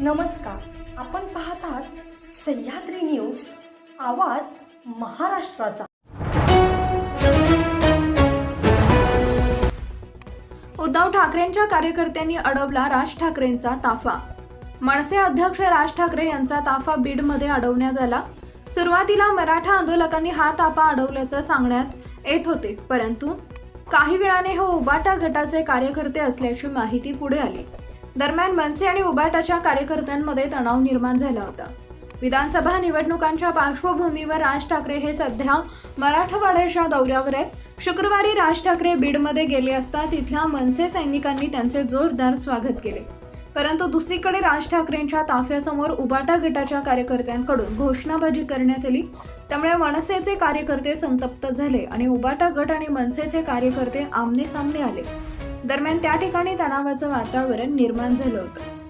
नमस्कार, आपण पाहत आहात सह्याद्री न्यूज, आवाज महाराष्ट्राचा। उद्धव ठाकरेंच्या कार्यकर्त्यांनी अडवला राज ठाकरेंचा ताफा। मनसे अध्यक्ष राज ठाकरे यांचा ताफा बीडमध्ये अडवण्यात आला। सुरुवातीला मराठा आंदोलकांनी हा ताफा अडवल्याचं सांगण्यात येत होते, परंतु काही वेळाने हे उबाटा गटाचे कार्यकर्ते असल्याची माहिती पुढे आली। दरम्यान मनसे आणि उबाटाच्या कार्यकर्त्यांमध्ये तणाव निर्माण झाला होता। विधानसभा निवडणुकांच्या पार्श्वभूमीवर राज ठाकरे हे सध्या मराठवाड्याच्या दौऱ्यावर आहेत। शुक्रवारी राज ठाकरे बीडमध्ये गेले असता तिथल्या मनसे सैनिकांनी त्यांचे जोरदार स्वागत केले, परंतु दुसरीकडे राज ठाकरेंच्या ताफ्यासमोर उबाटा गटाच्या कार्यकर्त्यांकडून घोषणाबाजी करण्यात आली। त्यामुळे मनसेचे कार्यकर्ते संतप्त झाले आणि उबाटा गट आणि मनसेचे कार्यकर्ते आमने सामने आले। दरम्यान त्या ठिकाणी तणावाचं वातावरण निर्माण झालं होतं।